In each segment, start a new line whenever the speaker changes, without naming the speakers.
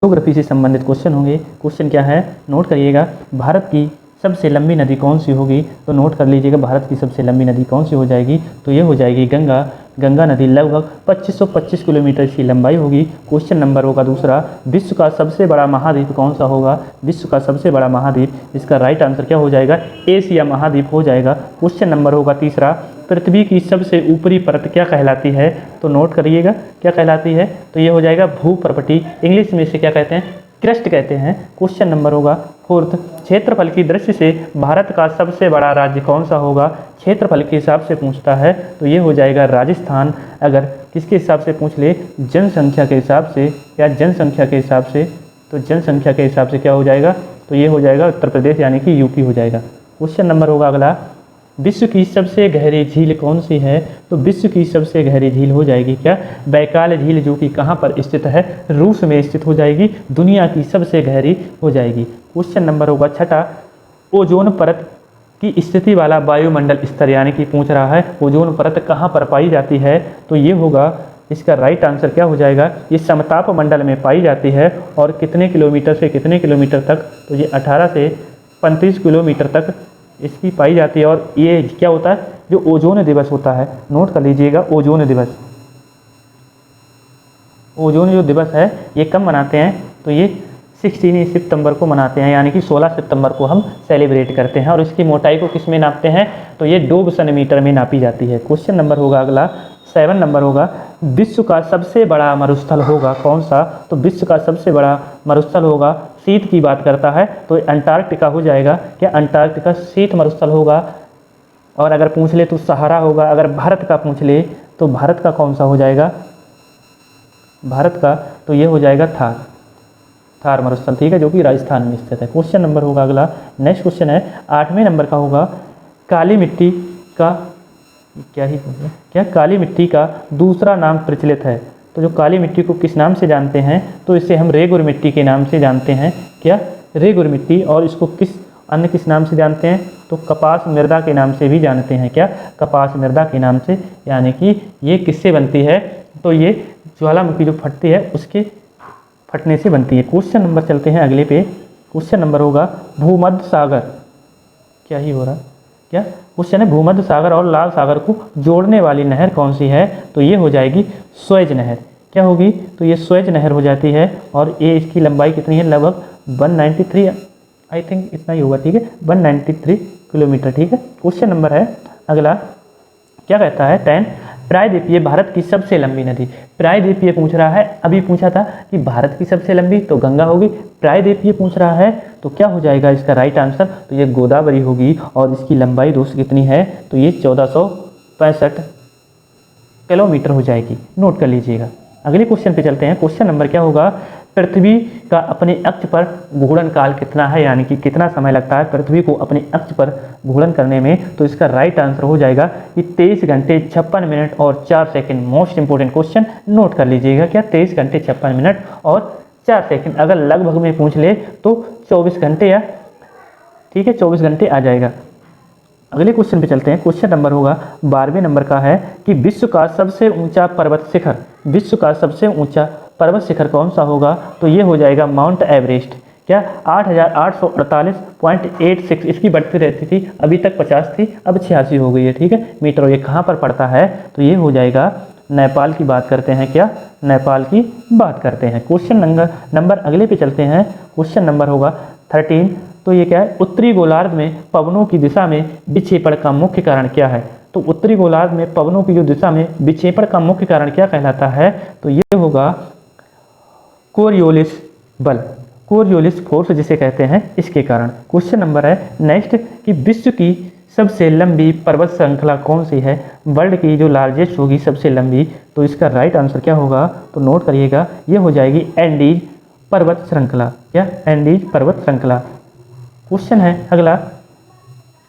Geography से संबंधित question होंगे। क्वेश्चन क्या है नोट करिएगा, भारत की सबसे लंबी नदी कौन सी होगी? तो नोट कर लीजिएगा, भारत की सबसे लंबी नदी कौन सी हो जाएगी? तो ये हो जाएगी गंगा। गंगा नदी लगभग 2525 किलोमीटर की लंबाई होगी। क्वेश्चन नंबर होगा दूसरा, विश्व का सबसे बड़ा महाद्वीप कौन सा होगा? विश्व का सबसे बड़ा महाद्वीप, इसका राइट आंसर क्या हो जाएगा? एशिया महाद्वीप हो जाएगा। क्वेश्चन नंबर होगा तीसरा, पृथ्वी की सबसे ऊपरी परत क्या कहलाती है? तो नोट करिएगा क्या कहलाती है? तो ये हो जाएगा भूपर्वती, इंग्लिश में इसे क्या कहते हैं? क्रस्ट कहते हैं। क्वेश्चन नंबर होगा फोर्थ, क्षेत्रफल की दृष्टि से भारत का सबसे बड़ा राज्य कौन सा होगा? क्षेत्रफल के हिसाब से पूछता है तो ये हो जाएगा राजस्थान। अगर किसके हिसाब से पूछ ले, जनसंख्या के हिसाब से या जनसंख्या के हिसाब से, तो जनसंख्या के हिसाब से क्या हो जाएगा? तो ये हो जाएगा उत्तर प्रदेश यानी कि यूपी हो जाएगा। क्वेश्चन नंबर होगा अगला, विश्व की सबसे गहरी झील कौन सी है? तो विश्व की सबसे गहरी झील हो जाएगी क्या? बैकाल झील, जो कि कहाँ पर स्थित है? रूस में स्थित हो जाएगी। दुनिया की सबसे गहरी हो जाएगी। क्वेश्चन नंबर होगा छठा, ओजोन परत की स्थिति वाला वायुमंडल स्तर यानी कि पूछ रहा है ओजोन परत कहाँ पर पाई जाती है? तो ये होगा, इसका राइट आंसर क्या हो जाएगा? ये समताप मंडल में पाई जाती है। और कितने किलोमीटर से कितने किलोमीटर तक? तो ये 18 से 35 किलोमीटर तक इसकी पाई जाती है। और ये क्या होता है? जो ओजोन दिवस होता है, नोट कर लीजिएगा, ओजोन दिवस, ओजोन जो दिवस है ये कब मनाते हैं? तो ये 16 सितंबर को मनाते हैं, यानी कि 16 सितंबर को हम सेलिब्रेट करते हैं। और इसकी मोटाई को किस में नापते हैं? तो ये डोब सेंटीमीटर में नापी जाती है। क्वेश्चन नंबर होगा अगला 7 नंबर होगा, विश्व का सबसे बड़ा मरुस्थल होगा कौन सा? तो विश्व का सबसे बड़ा मरुस्थल होगा, शीत की बात करता है तो अंटार्कटिका हो जाएगा। क्या अंटार्कटिका शीत मरुस्थल होगा? और अगर पूछ ले तो सहारा होगा। अगर भारत का पूछ ले तो भारत का कौन सा हो जाएगा? भारत का तो ये हो जाएगा थार मरुस्थल, ठीक है, जो कि राजस्थान में स्थित है। क्वेश्चन नंबर होगा अगला, नेक्स्ट क्वेश्चन है 8वें नंबर का होगा, काली मिट्टी का क्या काली मिट्टी का दूसरा नाम प्रचलित है? तो जो काली मिट्टी को किस नाम से जानते हैं? तो इसे हम रेगुर मिट्टी के नाम से जानते हैं। क्या? रेगुर मिट्टी। और इसको किस नाम से जानते हैं? तो कपास मृदा के नाम से भी जानते हैं। क्या? कपास मृदा के नाम से। यानी कि ये किससे बनती है? तो ये ज्वालामुखी जो फटती है उसके फटने से बनती है। क्वेश्चन नंबर चलते हैं अगले पे। क्वेश्चन नंबर होगा भूमध्य सागर, क्या ही हो रहा, क्या क्वेश्चन है, भूमध्य सागर और लाल सागर को जोड़ने वाली नहर कौन सी है? तो ये हो जाएगी स्वेज नहर। क्या होगी? तो ये स्वेज नहर हो जाती है। और ये इसकी लंबाई कितनी है? लगभग 193, आई थिंक इतना ही होगा, ठीक है, 193 किलोमीटर, ठीक है। क्वेश्चन नंबर है अगला, क्या कहता है 10, प्रायद्वीपीय भारत की सबसे लंबी नदी। प्रायद्वीपीय पूछ रहा है, अभी पूछा था कि भारत की सबसे लंबी तो गंगा होगी, प्रायद्वीपीय पूछ रहा है तो क्या हो जाएगा इसका राइट आंसर? तो ये गोदावरी होगी। और इसकी लंबाई दोस्त कितनी है? तो ये 1465 किलोमीटर हो जाएगी, नोट कर लीजिएगा। अगले क्वेश्चन पे चलते हैं। क्वेश्चन नंबर क्या होगा, पृथ्वी का अपने अक्ष पर घूर्णन काल कितना है? यानी कि कितना समय लगता है पृथ्वी को अपने अक्ष पर घूर्णन करने में? तो इसका राइट आंसर हो जाएगा कि 23 घंटे 56 मिनट और 4 second. Most important question, note कर लीजिएगा। क्या? 23 घंटे 56 मिनट और 4 सेकंड। अगर लगभग में पूछ ले तो 24 घंटे, या ठीक है 24 घंटे आ जाएगा। अगले क्वेश्चन पे चलते हैं। क्वेश्चन नंबर होगा 12वें नंबर का है कि विश्व का सबसे ऊंचा पर्वत शिखर, विश्व का सबसे ऊंचा पर्वत शिखर कौन सा होगा? तो ये हो जाएगा माउंट एवरेस्ट। क्या? 8848.86 इसकी बढ़ती रहती थी, अभी तक 50 थी, अब 86 हो गई है, ठीक है मीटर। ये कहाँ पर पड़ता है? तो ये हो जाएगा नेपाल की बात करते हैं। क्या? नेपाल की बात करते हैं। क्वेश्चन नंबर अगले पे चलते हैं। क्वेश्चन नंबर होगा 13, तो ये क्या है, उत्तरी गोलार्ध में पवनों की दिशा में विक्षेपण का मुख्य कारण क्या है? तो उत्तरी गोलार्ध में पवनों की जो दिशा में विक्षेपण का मुख्य कारण क्या कहलाता है? तो ये होगा कोरियोलिस बल, कोरियोलिस फोर्स जिसे कहते हैं, इसके कारण। क्वेश्चन नंबर है नेक्स्ट कि विश्व की सबसे लंबी पर्वत श्रृंखला कौन सी है? वर्ल्ड की जो लार्जेस्ट होगी सबसे लंबी, तो इसका राइट आंसर क्या होगा? तो नोट करिएगा, ये हो जाएगी एंडीज पर्वत श्रृंखला। क्या? एंडीज पर्वत श्रृंखला। क्वेश्चन है अगला,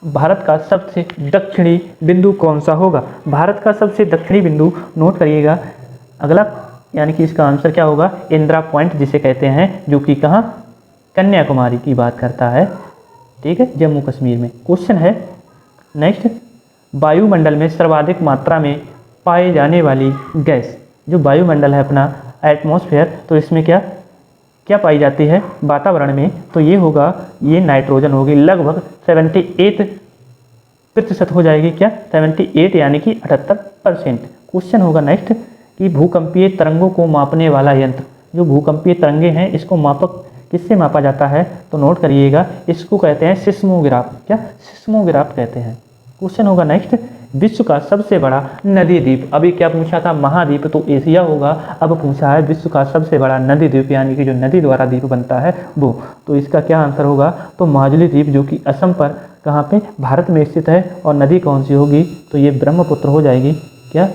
भारत का सबसे दक्षिणी बिंदु कौन सा होगा? भारत का सबसे दक्षिणी बिंदु, नोट करिएगा अगला, यानी कि इसका आंसर क्या होगा? इंदिरा पॉइंट जिसे कहते हैं, जो कि कहाँ? कन्याकुमारी की बात करता है, ठीक है, जम्मू कश्मीर में। क्वेश्चन है नेक्स्ट, वायुमंडल में सर्वाधिक मात्रा में पाए जाने वाली गैस, जो वायुमंडल है अपना एटमॉस्फेयर, तो इसमें क्या क्या पाई जाती है वातावरण में, तो ये होगा, ये नाइट्रोजन होगी लगभग 78% हो जाएगी। क्या 78 यानी कि 78%। क्वेश्चन होगा नेक्स्ट कि भूकंपीय तरंगों को मापने वाला यंत्र, जो भूकंपीय तरंगे हैं इसको मापक किससे मापा जाता है, तो नोट करिएगा, इसको कहते हैं सिस्मोग्राफ। क्या सिस्मोग्राफ कहते हैं। क्वेश्चन होगा नेक्स्ट, विश्व का सबसे बड़ा नदी द्वीप, अभी क्या पूछा था महाद्वीप तो एशिया होगा, अब पूछा है विश्व का सबसे बड़ा नदी द्वीप यानी कि जो नदी द्वारा द्वीप बनता है वो, तो इसका क्या आंसर होगा, तो माजुली द्वीप जो कि असम पर कहाँ पे भारत में स्थित है, और नदी कौन सी होगी, तो ये ब्रह्मपुत्र हो जाएगी। क्या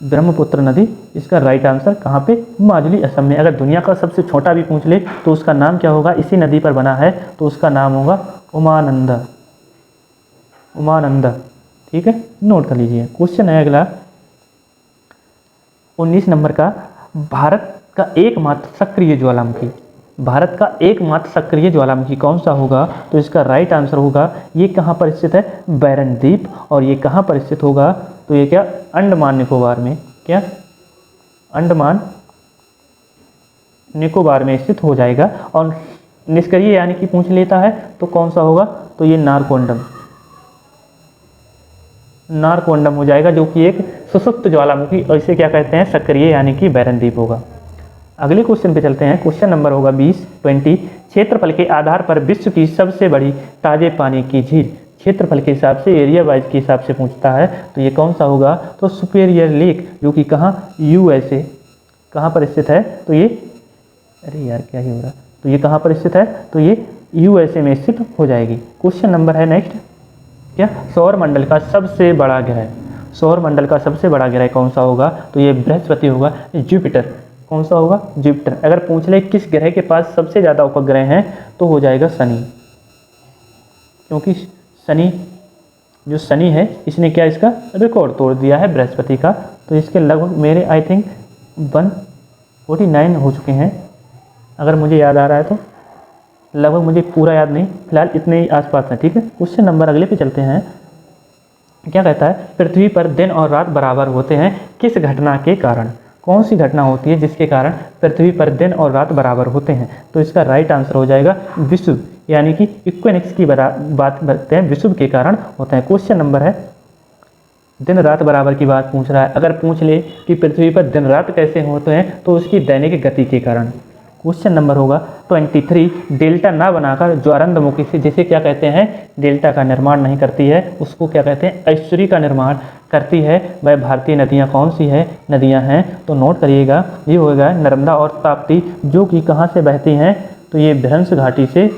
ब्रह्मपुत्र नदी, इसका राइट आंसर कहाँ पे, माजुली असम में। अगर दुनिया का सबसे छोटा भी पूछ ले तो उसका नाम क्या होगा, इसी नदी पर बना है तो उसका नाम होगा उमानंदा, उमानंदा। ठीक है, नोट कर लीजिए। क्वेश्चन है अगला 19 नंबर का, भारत का एकमात्र सक्रिय ज्वालामुखी, भारत का एकमात्र सक्रिय ज्वालामुखी कौन सा होगा, तो इसका राइट आंसर होगा, ये कहाँ पर स्थित है, बैरन द्वीप, और ये कहाँ पर स्थित होगा, तो ये क्या अंडमान निकोबार में, क्या अंडमान निकोबार में स्थित हो जाएगा। और निष्क्रिय यानी कि पूछ लेता है तो कौन सा होगा, तो ये नारकोंडम, नारकोंडम हो जाएगा, जो कि एक सुसुप्त ज्वालामुखी, और इसे क्या कहते हैं, सक्रिय यानी कि बैरन द्वीप होगा। अगले क्वेश्चन पे चलते हैं। क्वेश्चन नंबर होगा 20 क्षेत्रफल के आधार पर विश्व की सबसे बड़ी ताजे पानी की झील, क्षेत्रफल के हिसाब से, एरिया वाइज के हिसाब से पूछता है, तो ये कौन सा होगा, तो सुपेरियर लेक, जो कि कहाँ, यूएसए, कहाँ पर स्थित है, तो ये, अरे यार क्या ही हो रहा, तो ये कहाँ पर स्थित है, तो ये यूएसए में स्थित हो जाएगी। क्वेश्चन नंबर है नेक्स्ट, क्या सौर मंडल का सबसे बड़ा ग्रह, सौर मंडल का सबसे बड़ा ग्रह कौन सा होगा, तो ये बृहस्पति होगा, जुपिटर, कौन सा होगा, जुपिटर। अगर पूछ ले किस ग्रह के पास सबसे ज़्यादा उपग्रह हैं तो हो जाएगा शनि, क्योंकि शनि, जो शनि है इसने क्या इसका रिकॉर्ड तोड़ दिया है बृहस्पति का, तो इसके लगभग मेरे आई थिंक 149 हो चुके हैं, अगर मुझे याद आ रहा है तो, लगभग मुझे पूरा याद नहीं, फिलहाल इतने ही आसपास हैं। ठीक है, क्वेश्चन नंबर अगले पे चलते हैं। क्या कहता है, पृथ्वी पर दिन और रात बराबर होते हैं किस घटना के कारण, कौन सी घटना होती है जिसके कारण पृथ्वी पर दिन और रात बराबर होते हैं, तो इसका राइट आंसर हो जाएगा विषुव, यानी कि इक्विनोक्स की बात करते हैं, विषुव के कारण होते हैं। क्वेश्चन नंबर है, दिन रात बराबर की बात पूछ रहा है, अगर पूछ ले कि पृथ्वी पर दिन रात कैसे होते हैं तो उसकी दैनिक गति के कारण। क्वेश्चन नंबर होगा 23, डेल्टा ना बनाकर ज्वारंधमुखी से, जिसे क्या कहते हैं, डेल्टा का निर्माण नहीं करती है, उसको क्या कहते हैं, ऐश्वर्य का निर्माण करती है, वह भारतीय नदियाँ कौन सी है, नदियाँ हैं, तो नोट करिएगा, ये होगा नर्मदा और ताप्ती, जो कि कहाँ से बहती हैं, तो ये भ्रंश घाटी से,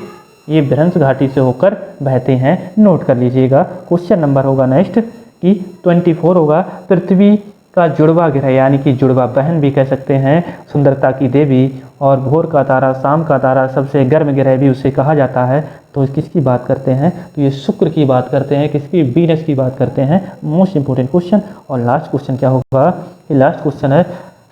ये भ्रंश घाटी से होकर बहते हैं, नोट कर लीजिएगा। क्वेश्चन नंबर होगा नेक्स्ट कि 24 होगा, पृथ्वी का जुड़वा ग्रह, यानी कि जुड़वा बहन भी कह सकते हैं, सुंदरता की देवी, और भोर का तारा, शाम का तारा, सबसे गर्म ग्रह भी उसे कहा जाता है, तो किसकी बात करते हैं, तो ये शुक्र की बात करते हैं, किसकी, वीनस की बात करते हैं। Most important question. और लास्ट क्वेश्चन क्या होगा, ये लास्ट क्वेश्चन है,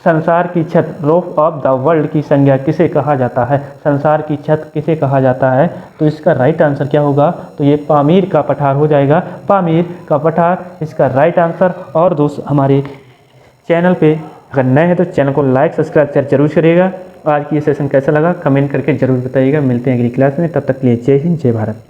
संसार की छत, रूफ ऑफ द वर्ल्ड की संज्ञा किसे कहा जाता है, संसार की छत किसे कहा जाता है, तो इसका राइट आंसर क्या होगा, तो ये पामीर का पठार हो जाएगा, पामीर का पठार इसका राइट आंसर। और दोस्त हमारे चैनल पे अगर नए हैं तो चैनल को लाइक सब्सक्राइब जरूर करिएगा। आज की ये सेशन कैसा लगा कमेंट करके जरूर बताइएगा। मिलते हैं अगली क्लास में, तब तक के लिए जय हिंद जय भारत।